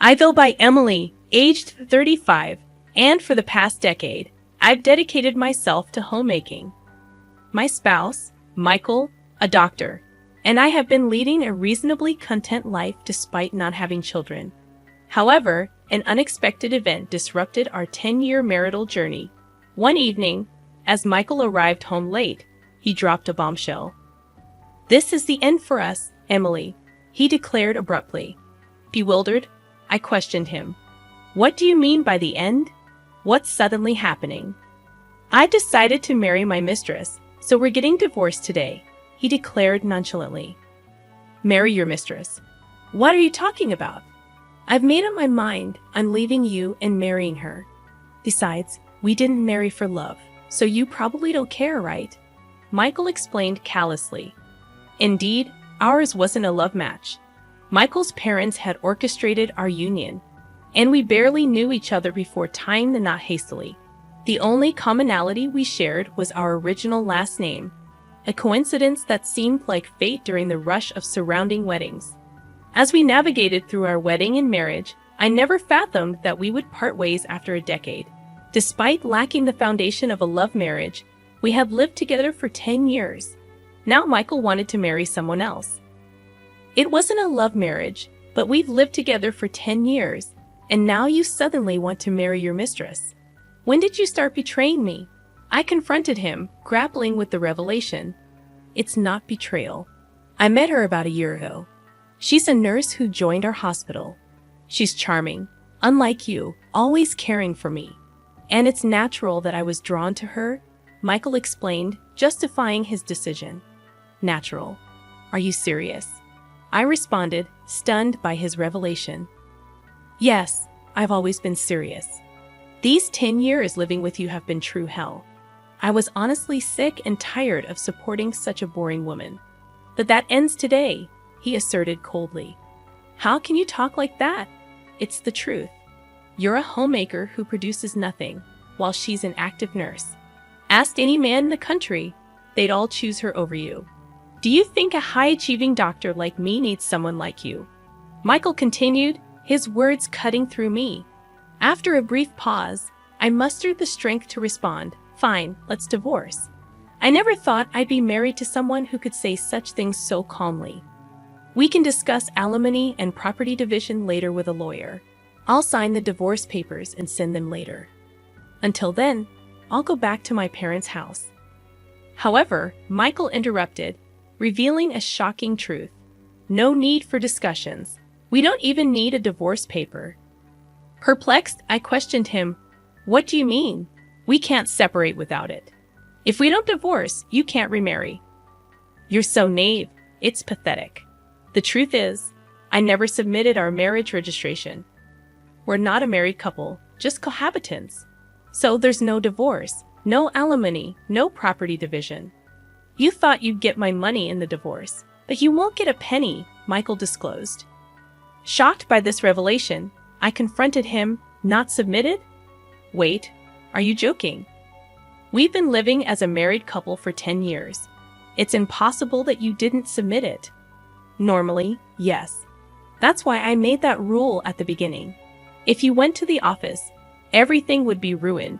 I go by Emily, aged 35, and for the past decade, I've dedicated myself to homemaking. My spouse, Michael, a doctor, and I have been leading a reasonably content life despite not having children. However, an unexpected event disrupted our 10-year marital journey. One evening, as Michael arrived home late, he dropped a bombshell. "This is the end for us, Emily," he declared abruptly. Bewildered, I questioned him. "What do you mean by the end? What's suddenly happening?" "I've decided to marry my mistress, so we're getting divorced today," he declared nonchalantly. "Marry your mistress? What are you talking about?" "I've made up my mind. I'm leaving you and marrying her. Besides, we didn't marry for love, so you probably don't care, right?" Michael explained callously. Indeed, ours wasn't a love match. Michael's parents had orchestrated our union, and we barely knew each other before tying the knot hastily. The only commonality we shared was our original last name, a coincidence that seemed like fate during the rush of surrounding weddings. As we navigated through our wedding and marriage, I never fathomed that we would part ways after a decade. Despite lacking the foundation of a love marriage, we had lived together for 10 years. Now Michael wanted to marry someone else. It wasn't a love marriage, but we've lived together for 10 years, and now you suddenly want to marry your mistress. When did you start betraying me? I confronted him, grappling with the revelation. It's not betrayal. I met her about a year ago. She's a nurse who joined our hospital. She's charming, unlike you, always caring for me. And it's natural that I was drawn to her, Michael explained, justifying his decision. Natural? Are you serious? I responded, stunned by his revelation. Yes, I've always been serious. These 10 years living with you have been true hell. I was honestly sick and tired of supporting such a boring woman. But that ends today, he asserted coldly. How can you talk like that? It's the truth. You're a homemaker who produces nothing, while she's an active nurse. Ask any man in the country, they'd all choose her over you. Do you think a high-achieving doctor like me needs someone like you? Michael continued, his words cutting through me. After a brief pause, I mustered the strength to respond, "Fine, let's divorce." I never thought I'd be married to someone who could say such things so calmly. "We can discuss alimony and property division later with a lawyer. I'll sign the divorce papers and send them later. Until then, I'll go back to my parents' house." However, Michael interrupted, revealing a shocking truth. "No need for discussions. We don't even need a divorce paper." Perplexed, I questioned him. "What do you mean? We can't separate without it. If we don't divorce, you can't remarry." "You're so naive. It's pathetic. The truth is, I never submitted our marriage registration. We're not a married couple, just cohabitants. So there's no divorce, no alimony, no property division. You thought you'd get my money in the divorce, but you won't get a penny," Michael disclosed. Shocked by this revelation, I confronted him. "Not submitted? Wait, are you joking? We've been living as a married couple for 10 years. It's impossible that you didn't submit it." "Normally, yes. That's why I made that rule at the beginning. If you went to the office, everything would be ruined.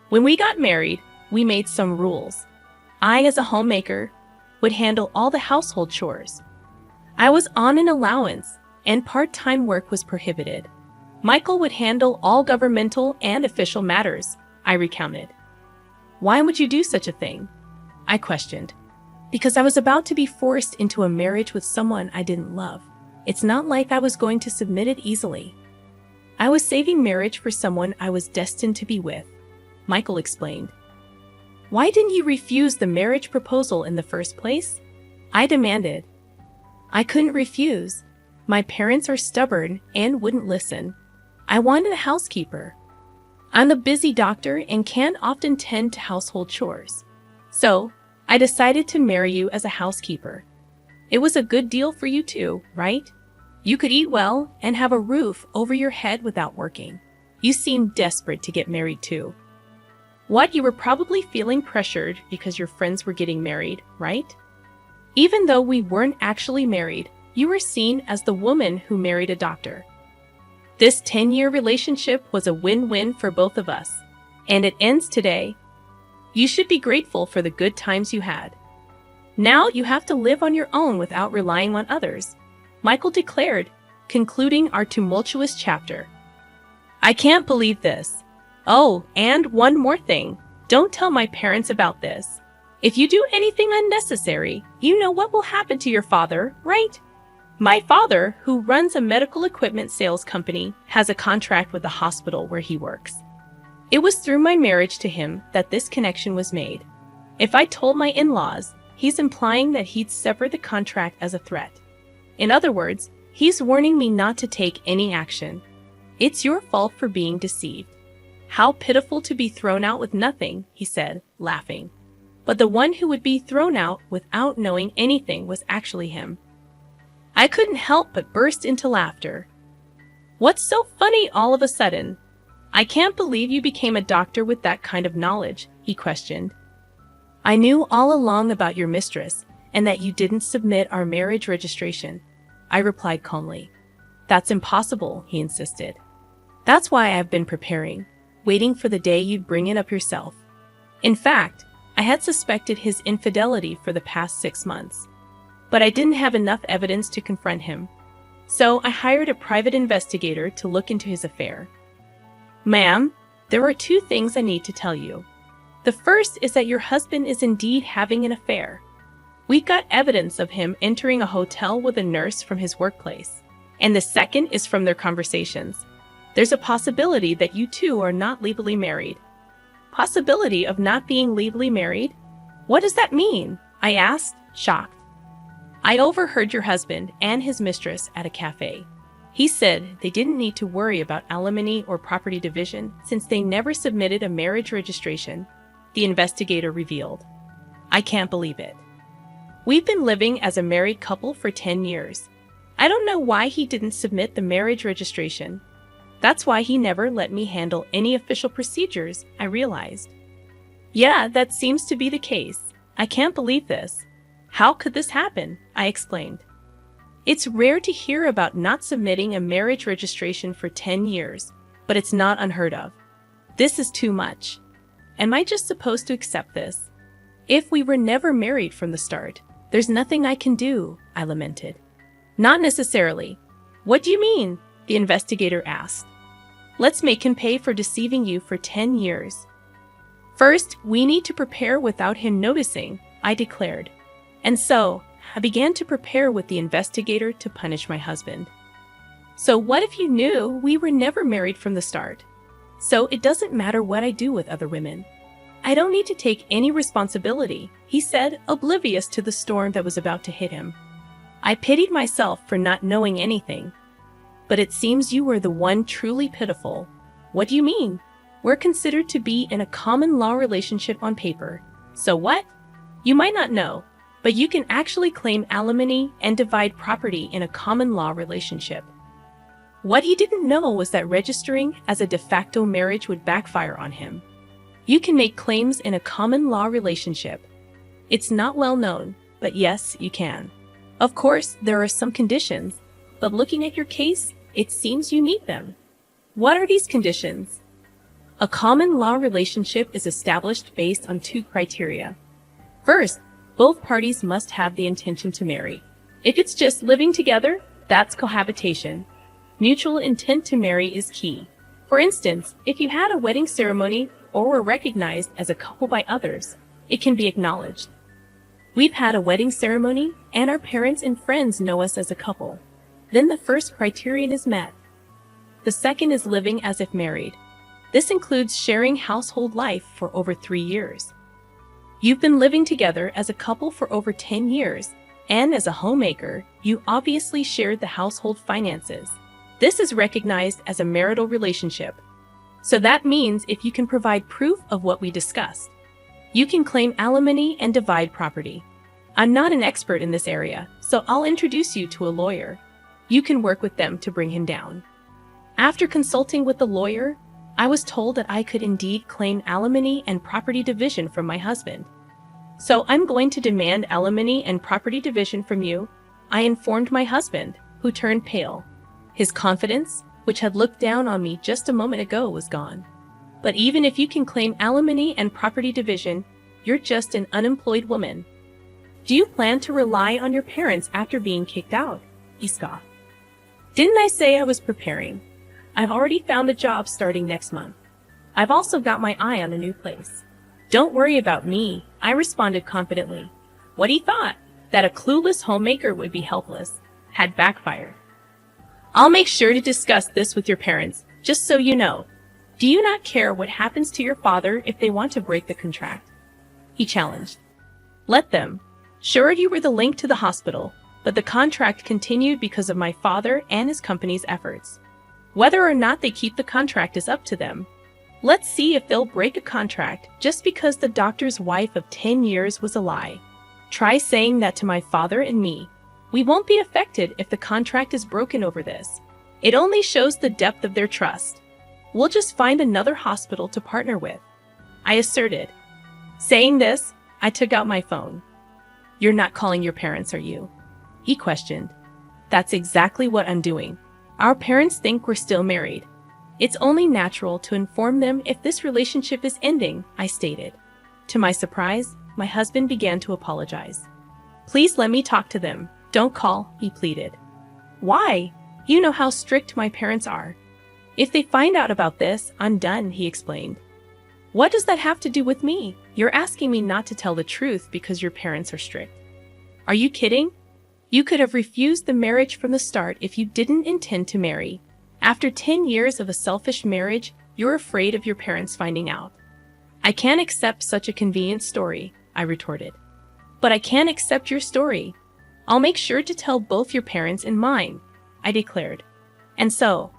When we got married, we made some rules. I, as a homemaker, would handle all the household chores. I was on an allowance, and part-time work was prohibited. Michael would handle all governmental and official matters," I recounted. "Why would you do such a thing?" I questioned. "Because I was about to be forced into a marriage with someone I didn't love. It's not like I was going to submit it easily. I was saving marriage for someone I was destined to be with," Michael explained. "Why didn't you refuse the marriage proposal in the first place?" I demanded. "I couldn't refuse. My parents are stubborn and wouldn't listen. I wanted a housekeeper. I'm a busy doctor and can't often tend to household chores. So, I decided to marry you as a housekeeper. It was a good deal for you too, right? You could eat well and have a roof over your head without working. You seemed desperate to get married too. What, you were probably feeling pressured because your friends were getting married, right? Even though we weren't actually married, you were seen as the woman who married a doctor. This 10-year relationship was a win-win for both of us, and it ends today. You should be grateful for the good times you had. Now you have to live on your own without relying on others," Michael declared, concluding our tumultuous chapter. "I can't believe this. Oh, and one more thing. Don't tell my parents about this. If you do anything unnecessary, you know what will happen to your father, right? My father, who runs a medical equipment sales company, has a contract with the hospital where he works. It was through my marriage to him that this connection was made. If I told my in-laws, he's implying that he'd sever the contract as a threat. In other words, he's warning me not to take any action. It's your fault for being deceived. How pitiful to be thrown out with nothing," he said, laughing. But the one who would be thrown out without knowing anything was actually him. I couldn't help but burst into laughter. "What's so funny all of a sudden? I can't believe you became a doctor with that kind of knowledge," he questioned. "I knew all along about your mistress and that you didn't submit our marriage registration," I replied calmly. "That's impossible," he insisted. "That's why I've been preparing, waiting for the day you'd bring it up yourself." In fact, I had suspected his infidelity for the past 6 months, but I didn't have enough evidence to confront him. So I hired a private investigator to look into his affair. "Ma'am, there are 2 things I need to tell you. The first is that your husband is indeed having an affair. We got evidence of him entering a hotel with a nurse from his workplace. And the second is from their conversations. There's a possibility that you two are not legally married." "Possibility of not being legally married? What does that mean?" I asked, shocked. "I overheard your husband and his mistress at a cafe. He said they didn't need to worry about alimony or property division since they never submitted a marriage registration," the investigator revealed. I can't believe it. "We've been living as a married couple for 10 years. I don't know why he didn't submit the marriage registration. That's why he never let me handle any official procedures," I realized. "Yeah, that seems to be the case. I can't believe this. How could this happen?" I explained. "It's rare to hear about not submitting a marriage registration for 10 years, but it's not unheard of. This is too much. Am I just supposed to accept this? If we were never married from the start, there's nothing I can do," I lamented. "Not necessarily. What do you mean?" the investigator asked. "Let's make him pay for deceiving you for 10 years. First, we need to prepare without him noticing," I declared. And so, I began to prepare with the investigator to punish my husband. "So what if you knew we were never married from the start? So it doesn't matter what I do with other women. I don't need to take any responsibility," he said, oblivious to the storm that was about to hit him. I pitied myself for not knowing anything. "But it seems you were the one truly pitiful." "What do you mean? We're considered to be in a common law relationship on paper. So what? You might not know, but you can actually claim alimony and divide property in a common law relationship." What he didn't know was that registering as a de facto marriage would backfire on him. You can make claims in a common law relationship. It's not well known, but yes, you can. Of course, there are some conditions, but looking at your case, it seems you meet them. What are these conditions? A common law relationship is established based on 2 criteria. First, both parties must have the intention to marry. If it's just living together, that's cohabitation. Mutual intent to marry is key. For instance, if you had a wedding ceremony or were recognized as a couple by others, it can be acknowledged. We've had a wedding ceremony, and our parents and friends know us as a couple. Then the first criterion is met. The second is living as if married. This includes sharing household life for over 3 years. You've been living together as a couple for over 10 years, and as a homemaker, you obviously shared the household finances. This is recognized as a marital relationship. So that means if you can provide proof of what we discussed, you can claim alimony and divide property. I'm not an expert in this area, so I'll introduce you to a lawyer. You can work with them to bring him down. After consulting with the lawyer, I was told that I could indeed claim alimony and property division from my husband. "So I'm going to demand alimony and property division from you," I informed my husband, who turned pale. His confidence, which had looked down on me just a moment ago, was gone. But even if you can claim alimony and property division, you're just an unemployed woman. Do you plan to rely on your parents after being kicked out? He scoffed. Didn't I say I was preparing? I've already found a job starting next month. I've also got my eye on a new place. Don't worry about me, I responded confidently. What he thought, that a clueless homemaker would be helpless, had backfired. I'll make sure to discuss this with your parents, just so you know. Do you not care what happens to your father if they want to break the contract? He challenged. Let them. Sure, you were the link to the hospital, but the contract continued because of my father and his company's efforts. Whether or not they keep the contract is up to them. Let's see if they'll break a contract just because the doctor's wife of 10 years was a lie. Try saying that to my father and me. We won't be affected if the contract is broken over this. It only shows the depth of their trust. We'll just find another hospital to partner with, I asserted. Saying this, I took out my phone. You're not calling your parents, are you? He questioned. That's exactly what I'm doing. Our parents think we're still married. It's only natural to inform them if this relationship is ending, I stated. To my surprise, my husband began to apologize. Please let me talk to them. Don't call, he pleaded. Why? You know how strict my parents are. If they find out about this, I'm done, he explained. What does that have to do with me? You're asking me not to tell the truth because your parents are strict. Are you kidding? You could have refused the marriage from the start if you didn't intend to marry. After 10 years of a selfish marriage, you're afraid of your parents finding out. I can't accept such a convenient story, I retorted. But I can't accept your story. I'll make sure to tell both your parents and mine, I declared. And so,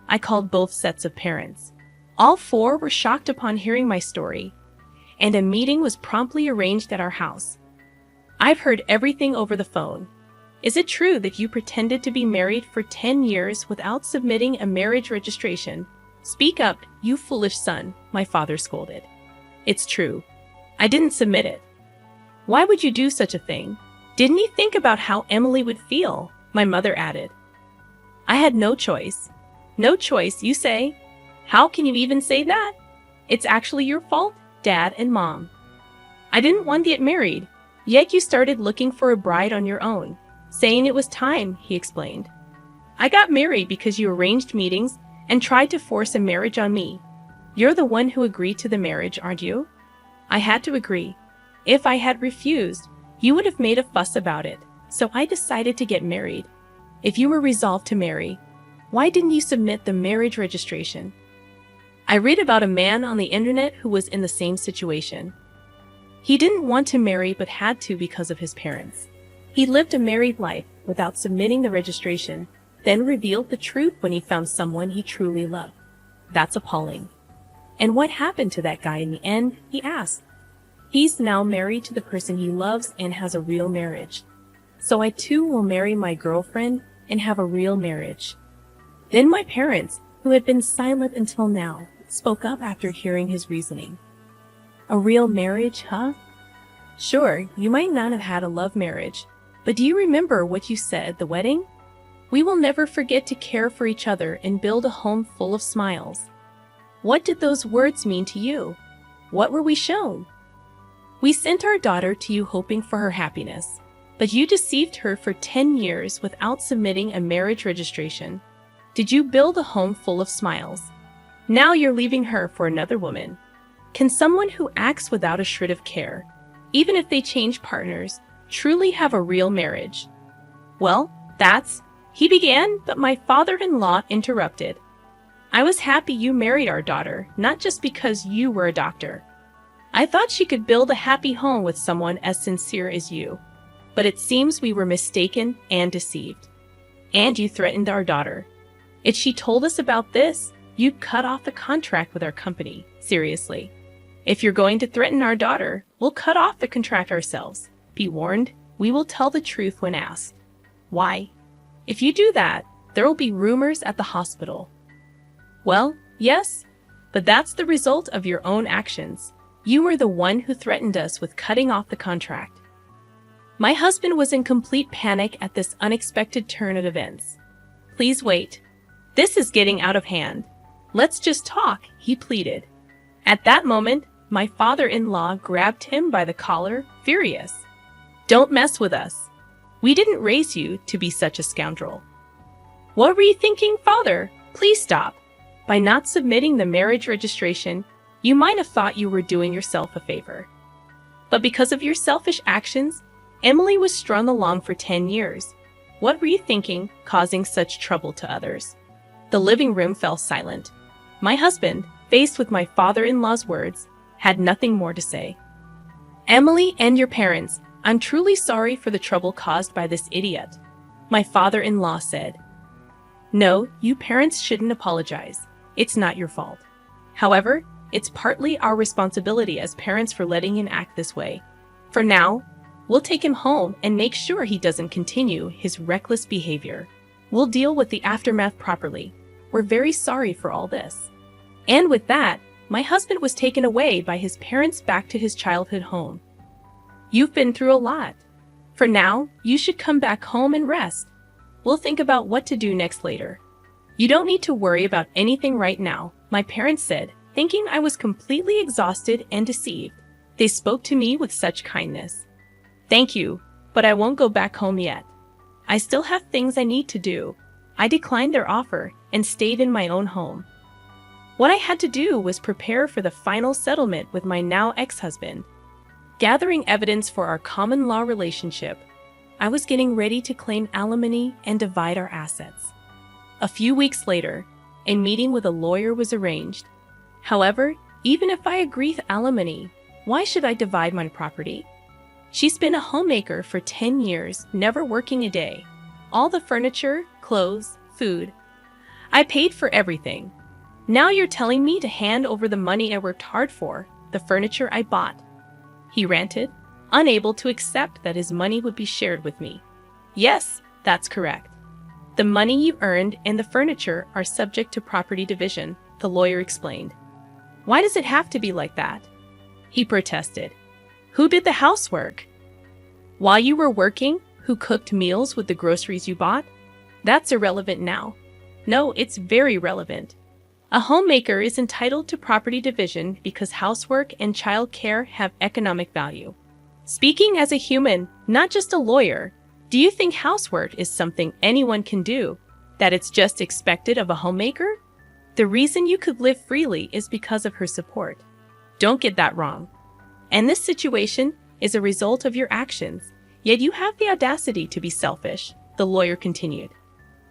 I called both sets of parents. All four were shocked upon hearing my story, and a meeting was promptly arranged at our house. I've heard everything over the phone. Is it true that you pretended to be married for 10 years without submitting a marriage registration? Speak up, you foolish son, my father scolded. It's true. I didn't submit it. Why would you do such a thing? Didn't you think about how Emily would feel? My mother added. I had no choice. No choice, you say? How can you even say that? It's actually your fault, Dad and Mom. I didn't want to get married, yet you started looking for a bride on your own, saying it was time, he explained. I got married because you arranged meetings and tried to force a marriage on me. You're the one who agreed to the marriage, aren't you? I had to agree. If I had refused, you would have made a fuss about it, so I decided to get married. If you were resolved to marry, why didn't you submit the marriage registration? I read about a man on the internet who was in the same situation. He didn't want to marry but had to because of his parents. He lived a married life without submitting the registration, then revealed the truth when he found someone he truly loved. That's appalling. And what happened to that guy in the end? He asked. He's now married to the person he loves and has a real marriage. So I too will marry my girlfriend and have a real marriage. Then my parents, who had been silent until now, spoke up after hearing his reasoning. A real marriage, huh? Sure, you might not have had a love marriage, but do you remember what you said at the wedding? We will never forget to care for each other and build a home full of smiles. What did those words mean to you? What were we shown? We sent our daughter to you hoping for her happiness, but you deceived her for 10 years without submitting a marriage registration. Did you build a home full of smiles? Now you're leaving her for another woman. Can someone who acts without a shred of care, even if they change partners, truly have a real marriage? Well, he began, but my father-in-law interrupted. I was happy you married our daughter, not just because you were a doctor. I thought she could build a happy home with someone as sincere as you. But it seems we were mistaken and deceived. And you threatened our daughter. If she told us about this, you'd cut off the contract with our company. Seriously. If you're going to threaten our daughter, we'll cut off the contract ourselves. Be warned, we will tell the truth when asked. Why? If you do that, there will be rumors at the hospital. Well, yes, but that's the result of your own actions. You were the one who threatened us with cutting off the contract. My husband was in complete panic at this unexpected turn of events. Please wait. This is getting out of hand. Let's just talk, he pleaded. At that moment, my father-in-law grabbed him by the collar, furious. Don't mess with us. We didn't raise you to be such a scoundrel. What were you thinking, father? Please stop. By not submitting the marriage registration, you might have thought you were doing yourself a favor. But because of your selfish actions, Emily was strung along for 10 years. What were you thinking, causing such trouble to others? The living room fell silent. My husband, faced with my father-in-law's words, had nothing more to say. Emily and your parents, I'm truly sorry for the trouble caused by this idiot, my father-in-law said. No, you parents shouldn't apologize. It's not your fault. However, it's partly our responsibility as parents for letting him act this way. For now, we'll take him home and make sure he doesn't continue his reckless behavior. We'll deal with the aftermath properly. We're very sorry for all this. And with that, my husband was taken away by his parents back to his childhood home. You've been through a lot. For now, you should come back home and rest. We'll think about what to do next later. You don't need to worry about anything right now, my parents said, thinking I was completely exhausted and deceived. They spoke to me with such kindness. Thank you, but I won't go back home yet. I still have things I need to do. I declined their offer and stayed in my own home. What I had to do was prepare for the final settlement with my now ex-husband. Gathering evidence for our common law relationship, I was getting ready to claim alimony and divide our assets. A few weeks later, a meeting with a lawyer was arranged. However, even if I agree with alimony, why should I divide my property? She's been a homemaker for 10 years, never working a day. All the furniture, clothes, food. I paid for everything. Now you're telling me to hand over the money I worked hard for, the furniture I bought. He ranted, unable to accept that his money would be shared with me. Yes, that's correct. The money you earned and the furniture are subject to property division, the lawyer explained. Why does it have to be like that? He protested. Who did the housework? While you were working, who cooked meals with the groceries you bought? That's irrelevant now. No, it's very relevant. A homemaker is entitled to property division because housework and child care have economic value. Speaking as a human, not just a lawyer, do you think housework is something anyone can do, that it's just expected of a homemaker? The reason you could live freely is because of her support. Don't get that wrong. And this situation is a result of your actions, yet you have the audacity to be selfish, the lawyer continued.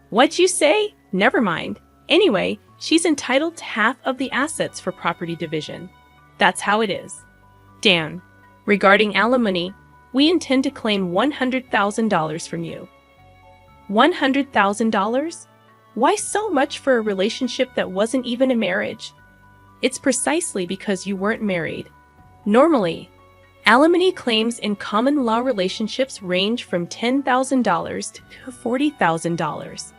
What you say? Never mind. Anyway, she's entitled to half of the assets for property division. That's how it is. Dan, regarding alimony, we intend to claim $100,000 from you. $100,000? Why so much for a relationship that wasn't even a marriage? It's precisely because you weren't married. Normally, alimony claims in common law relationships range from $10,000 to $40,000.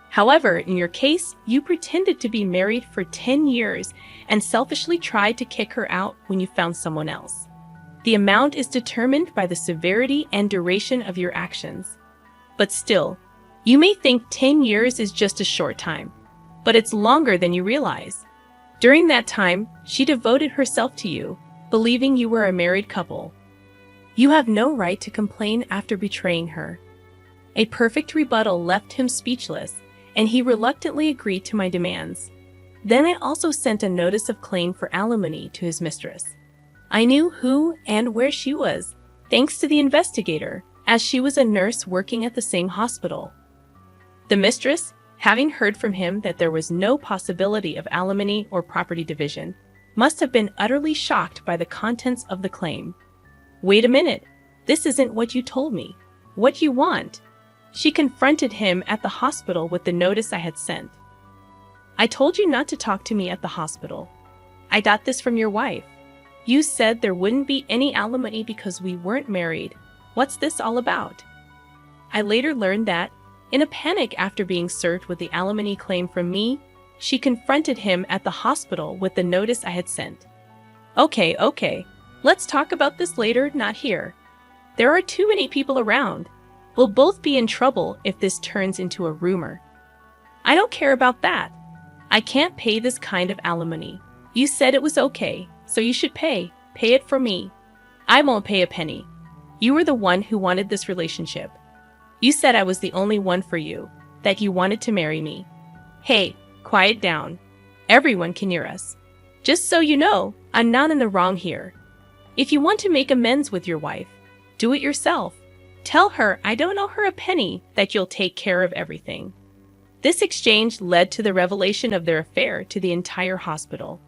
However, in your case, you pretended to be married for 10 years and selfishly tried to kick her out when you found someone else. The amount is determined by the severity and duration of your actions. But still, you may think 10 years is just a short time, but it's longer than you realize. During that time, she devoted herself to you, believing you were a married couple. You have no right to complain after betraying her. A perfect rebuttal left him speechless, and he reluctantly agreed to my demands. Then I also sent a notice of claim for alimony to his mistress. I knew who and where she was, thanks to the investigator, as she was a nurse working at the same hospital. The mistress, having heard from him that there was no possibility of alimony or property division, must have been utterly shocked by the contents of the claim. Wait a minute, this isn't what you told me. What you want? She confronted him at the hospital with the notice I had sent. I told you not to talk to me at the hospital. I got this from your wife. You said there wouldn't be any alimony because we weren't married. What's this all about? I later learned that, in a panic after being served with the alimony claim from me, she confronted him at the hospital with the notice I had sent. Okay, let's talk about this later, not here. There are too many people around. We'll both be in trouble if this turns into a rumor. I don't care about that. I can't pay this kind of alimony. You said it was okay, so you should pay. Pay it for me. I won't pay a penny. You were the one who wanted this relationship. You said I was the only one for you, that you wanted to marry me. Hey, quiet down. Everyone can hear us. Just so you know, I'm not in the wrong here. If you want to make amends with your wife, do it yourself. Tell her I don't owe her a penny, that you'll take care of everything. This exchange led to the revelation of their affair to the entire hospital.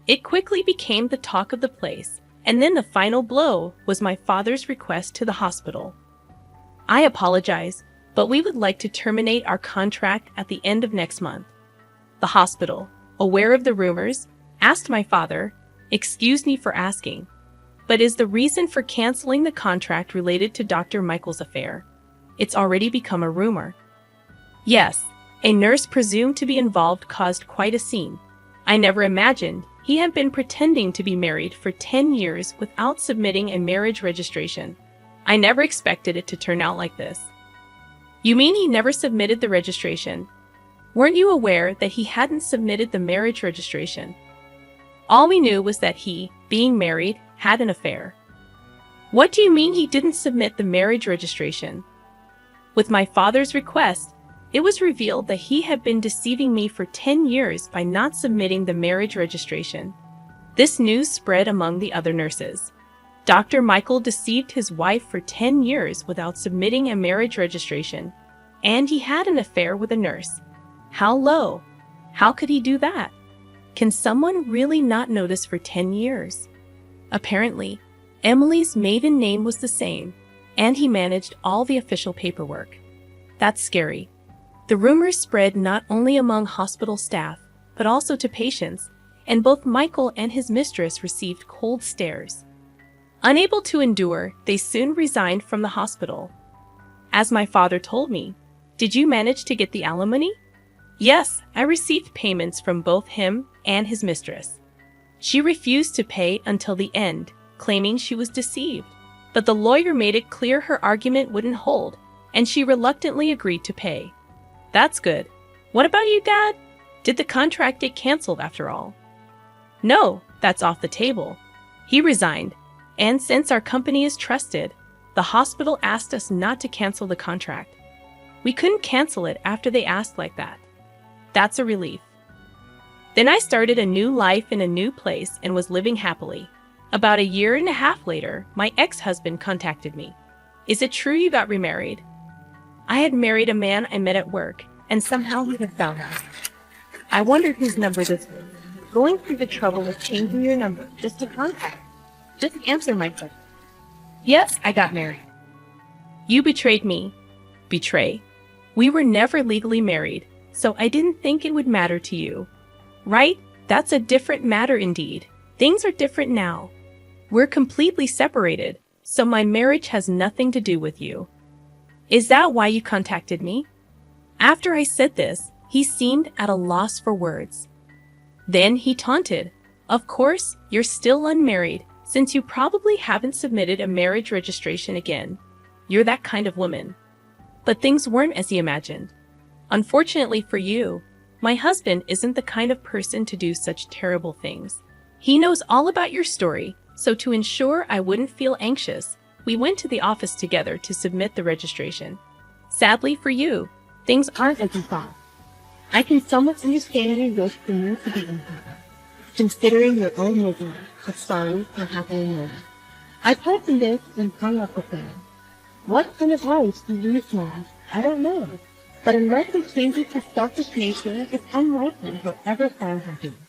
It quickly became the talk of the place, and then the final blow was my father's request to the hospital. I apologize, but we would like to terminate our contract at the end of next month. The hospital, aware of the rumors, asked my father, "Excuse me for asking, but is the reason for canceling the contract related to Dr. Michael's affair? It's already become a rumor." Yes, a nurse presumed to be involved caused quite a scene. I never imagined he had been pretending to be married for 10 years without submitting a marriage registration. I never expected it to turn out like this. You mean he never submitted the registration? Weren't you aware that he hadn't submitted the marriage registration? All we knew was that he, being married, had an affair. What do you mean he didn't submit the marriage registration? With my father's request, it was revealed that he had been deceiving me for 10 years by not submitting the marriage registration. This news spread among the other nurses. Dr. Michael deceived his wife for 10 years without submitting a marriage registration, and he had an affair with a nurse. How low? How could he do that? Can someone really not notice for 10 years? Apparently, Emily's maiden name was the same, and he managed all the official paperwork. That's scary. The rumors spread not only among hospital staff, but also to patients, and both Michael and his mistress received cold stares. Unable to endure, they soon resigned from the hospital. As my father told me, "Did you manage to get the alimony?" "Yes, I received payments from both him and his mistress. She refused to pay until the end, claiming she was deceived. But the lawyer made it clear her argument wouldn't hold, and she reluctantly agreed to pay." That's good. What about you, Dad? Did the contract get canceled after all? No, that's off the table. He resigned, and since our company is trusted, the hospital asked us not to cancel the contract. We couldn't cancel it after they asked like that. That's a relief. Then I started a new life in a new place and was living happily. About a year and a half later, my ex-husband contacted me. "Is it true you got remarried?" I had married a man I met at work, and somehow he had found us. I wondered whose number this was. Going through the trouble of changing your number just to contact. Just answer my question. Yes, I got married. You betrayed me. Betray? We were never legally married, so I didn't think it would matter to you. Right? That's a different matter indeed. Things are different now. We're completely separated, so my marriage has nothing to do with you. Is that why you contacted me? After I said this, he seemed at a loss for words. Then he taunted, "Of course, you're still unmarried, since you probably haven't submitted a marriage registration again. You're that kind of woman." But things weren't as he imagined. Unfortunately for you, my husband isn't the kind of person to do such terrible things. He knows all about your story, so to ensure I wouldn't feel anxious, we went to the office together to submit the registration. Sadly for you, things aren't as you thought. I can somewhat understand your wish for you to be independent, considering your own misery, but sorry for happily married. I told him this and hung up with him. What kind of life do you want? I don't know. But unless it changes his selfish nature, it's unlikely he'll ever find happiness.